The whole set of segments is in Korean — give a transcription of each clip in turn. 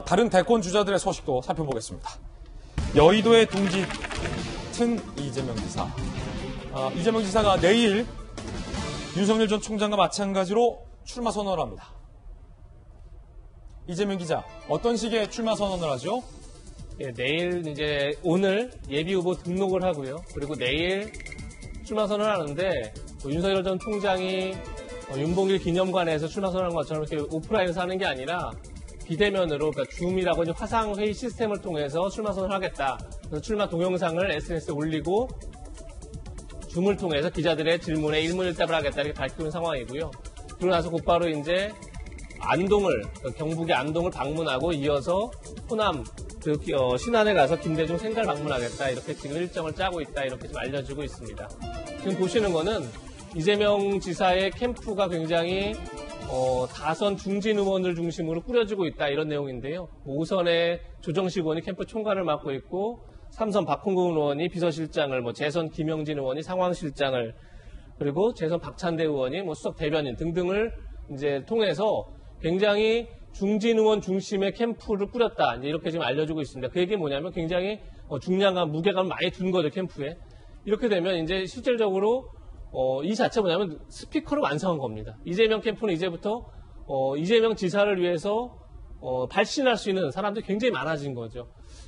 다른 대권 주자들의 소식도 살펴보겠습니다. 여의도의 둥지 튼 이재명 지사. 이재명 지사가 내일 윤석열 전 총장과 마찬가지로 출마 선언을 합니다. 이재명 기자, 어떤 식의 출마 선언을 하죠? 예, 내일 이제 오늘 예비 후보 등록을 하고요. 그리고 내일 출마 선언을 하는데 윤석열 전 총장이 윤봉길 기념관에서 출마 선언한 것처럼 이렇게 오프라인에서 하는 게 아니라 비대면으로, 그러니까 줌이라고 이제 화상 회의 시스템을 통해서 출마 선언을 하겠다. 그래서 출마 동영상을 SNS에 올리고 줌을 통해서 기자들의 질문에 일문일답을 하겠다 이렇게 밝히는 상황이고요. 그러고 나서 곧바로 이제 안동을, 경북의 안동을 방문하고 이어서 호남 신안에 가서 김대중 생가를 방문하겠다 이렇게 지금 일정을 짜고 있다 이렇게 좀 알려지고 있습니다. 지금 보시는 거는 이재명 지사의 캠프가 굉장히 다선 중진 의원들 중심으로 꾸려지고 있다 이런 내용인데요. 5선의 조정식 의원이 캠프 총괄을 맡고 있고 3선 박홍근 의원이 비서실장을, 재선 김영진 의원이 상황실장을, 그리고 재선 박찬대 의원이 수석 대변인 등등을 이제 통해서 굉장히 중진 의원 중심의 캠프를 꾸렸다. 이제 이렇게 지금 알려지고 있습니다. 그 얘기는 뭐냐면 굉장히 중량감, 무게감을 많이 둔 거죠, 캠프에. 이렇게 되면 이제 실질적으로 이 자체가 뭐냐면 스피커를 완성한 겁니다. 이재명 캠프는 이제부터 이재명 지사를 위해서 발신할 수 있는 사람들이 굉장히 많아진 거죠.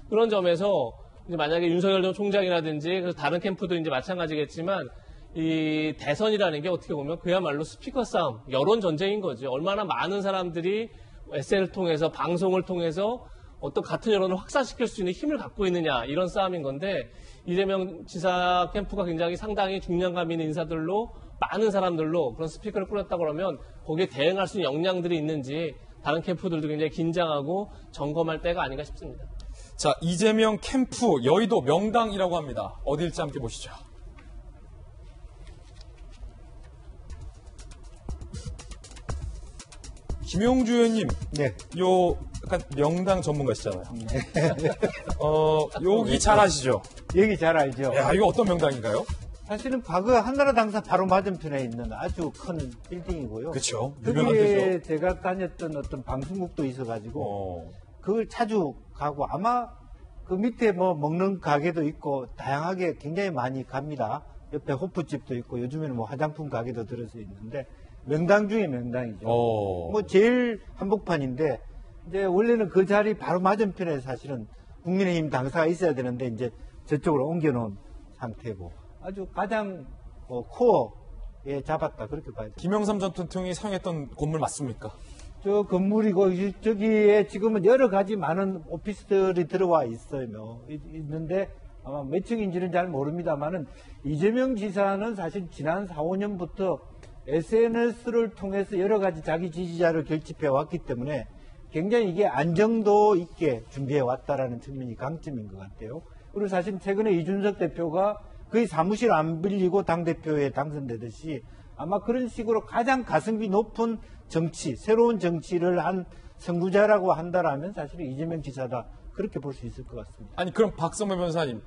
그런 점에서 이제 만약에 윤석열 전 총장이라든지 그래서 다른 캠프도 이제 마찬가지겠지만 이 대선이라는 게 어떻게 보면 그야말로 스피커 싸움, 여론 전쟁인 거죠. 얼마나 많은 사람들이 SNS를 통해서, 방송을 통해서 어떤 같은 여론을 확산시킬 수 있는 힘을 갖고 있느냐, 이런 싸움인 건데, 이재명 지사 캠프가 굉장히 상당히 중량감 있는 인사들로, 많은 사람들로 그런 스피커를 꾸렸다고 그러면 거기에 대응할 수 있는 역량들이 있는지 다른 캠프들도 굉장히 긴장하고 점검할 때가 아닌가 싶습니다. 자, 이재명 캠프 여의도 명당이라고 합니다. 어디일지 함께 보시죠. 김용주 의원님, 네. 요 약간 명당 전문가시잖아요. 여기 잘 아시죠? 여기 잘 알죠. 야, 이거 어떤 명당인가요? 사실은 과거 한나라당사 바로 맞은편에 있는 아주 큰 빌딩이고요. 그렇죠. 거기에 제가 다녔던 어떤 방송국도 있어가지고 그걸 자주 가고 아마 그 밑에 먹는 가게도 있고 다양하게 굉장히 많이 갑니다. 옆에 호프집도 있고 요즘에는 화장품 가게도 들어서 있는데 명당 중에 명당이죠. 제일 한복판인데 이제 원래는 그 자리 바로 맞은편에 사실은 국민의힘 당사가 있어야 되는데 이제 저쪽으로 옮겨놓은 상태고 아주 가장 코어에 잡았다 그렇게 봐야 돼요. 김영삼 전 대통령이 사용했던 건물 맞습니까? 저 건물이고 저기에 지금은 여러 가지 많은 오피스들이 들어와 있는데 아마 몇 층인지는 잘 모릅니다만은 이재명 지사는 사실 지난 4, 5년부터 SNS를 통해서 여러 가지 자기 지지자를 결집해 왔기 때문에 굉장히 이게 안정도 있게 준비해 왔다라는 측면이 강점인 것 같아요. 그리고 사실 최근에 이준석 대표가 거의 사무실 안 빌리고 당대표에 당선되듯이 아마 그런 식으로 가장 가성비 높은 정치, 새로운 정치를 한 선구자라고 한다라면 사실 이재명 지사다 그렇게 볼 수 있을 것 같습니다. 아니 그럼 박성배 변호사님,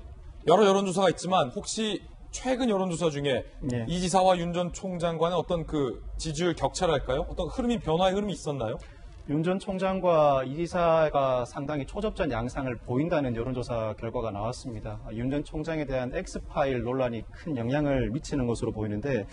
여러 여론조사가 있지만 혹시 최근 여론조사 중에 네. 이 지사와 윤 전 총장 간의 어떤 그 지지율 격차랄까요? 어떤 변화의 흐름이 있었나요? 윤 전 총장과 이 지사가 상당히 초접전 양상을 보인다는 여론조사 결과가 나왔습니다. 윤 전 총장에 대한 X파일 논란이 큰 영향을 미치는 것으로 보이는데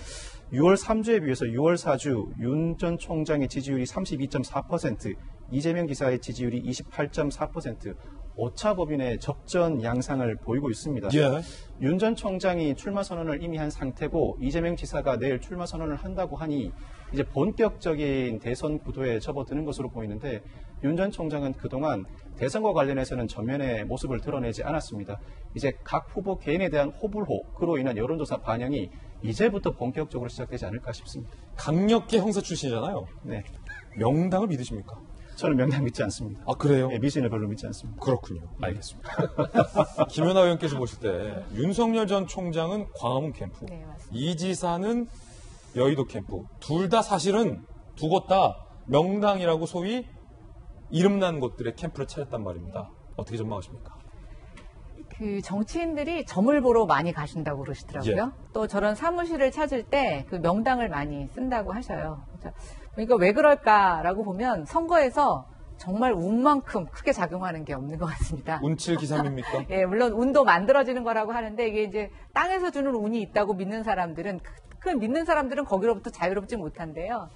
6월 3주에 비해서 6월 4주 윤 전 총장의 지지율이 32.4%, 이재명 지사의 지지율이 28.4%, 오차 법인의 접전 양상을 보이고 있습니다. 예. 윤 전 총장이 출마 선언을 이미 한 상태고 이재명 지사가 내일 출마 선언을 한다고 하니 이제 본격적인 대선 구도에 접어드는 것으로 보이는데 윤 전 총장은 그동안 대선과 관련해서는 전면의 모습을 드러내지 않았습니다. 이제 각 후보 개인에 대한 호불호, 그로 인한 여론조사 반영이 이제부터 본격적으로 시작되지 않을까 싶습니다. 강력계 형사 출신이잖아요. 네. 명당을 믿으십니까? 저는 명당 믿지 않습니다. 아, 그래요? 네, 미신을 별로 믿지 않습니다. 그렇군요. 알겠습니다. 김연아 의원께서 보실 때 윤석열 전 총장은 광화문 캠프, 네, 맞습니다. 이 지사는 여의도 캠프, 둘 다 사실은 두 곳 다 명당이라고 소위 이름난 곳들의 캠프를 차렸단 말입니다. 어떻게 전망하십니까? 그 정치인들이 점을 보러 많이 가신다고 그러시더라고요. 예. 또 저런 사무실을 찾을 때 그 명당을 많이 쓴다고 하셔요. 그러니까 왜 그럴까라고 보면 선거에서 정말 운만큼 크게 작용하는 게 없는 것 같습니다. 운칠 기삼입니까? 예, 물론 운도 만들어지는 거라고 하는데 이게 이제 땅에서 주는 운이 있다고 믿는 사람들은 거기로부터 자유롭지 못한데요.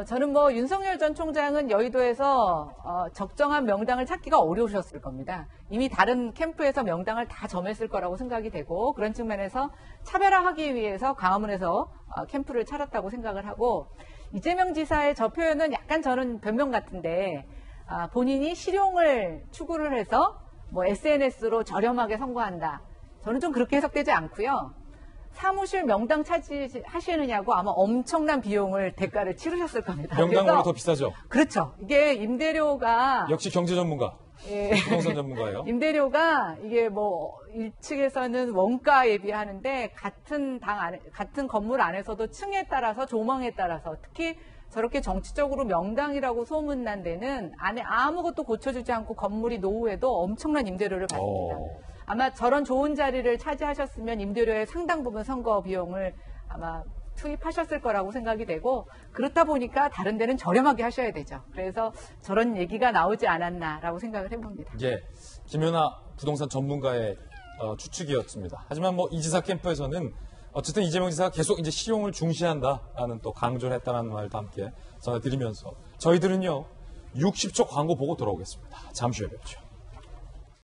저는 뭐 윤석열 전 총장은 여의도에서 적정한 명당을 찾기가 어려우셨을 겁니다. 이미 다른 캠프에서 명당을 다 점했을 거라고 생각이 되고 그런 측면에서 차별화하기 위해서 광화문에서 캠프를 차렸다고 생각을 하고 이재명 지사의 저 표현은 약간 저는 변명 같은데 본인이 실용을 추구를 해서 뭐 SNS로 저렴하게 선거한다. 저는 좀 그렇게 해석되지 않고요. 사무실 명당 차지하시느냐고 아마 엄청난 대가를 치르셨을 겁니다. 명당은 더 비싸죠? 그렇죠. 이게 임대료가. 역시 경제 전문가. 예. 부동산 전문가예요. 임대료가 이게 뭐 1층에서는 원가 예비하는데 같은 건물 안에서도 층에 따라서 조망에 따라서 특히 저렇게 정치적으로 명당이라고 소문난 데는 안에 아무것도 고쳐주지 않고 건물이 노후에도 엄청난 임대료를 받습니다. 아마 저런 좋은 자리를 차지하셨으면 임대료의 상당 부분 선거 비용을 아마 투입하셨을 거라고 생각이 되고 그렇다 보니까 다른 데는 저렴하게 하셔야 되죠. 그래서 저런 얘기가 나오지 않았나라고 생각을 해봅니다. 예, 김연아 부동산 전문가의 추측이었습니다. 하지만 뭐 이 지사 캠프에서는 어쨌든 이재명 지사가 계속 이제 실용을 중시한다라는 또 강조를 했다는 말도 함께 전해드리면서 저희들은요 60초 광고 보고 돌아오겠습니다. 잠시 후에 뵙죠.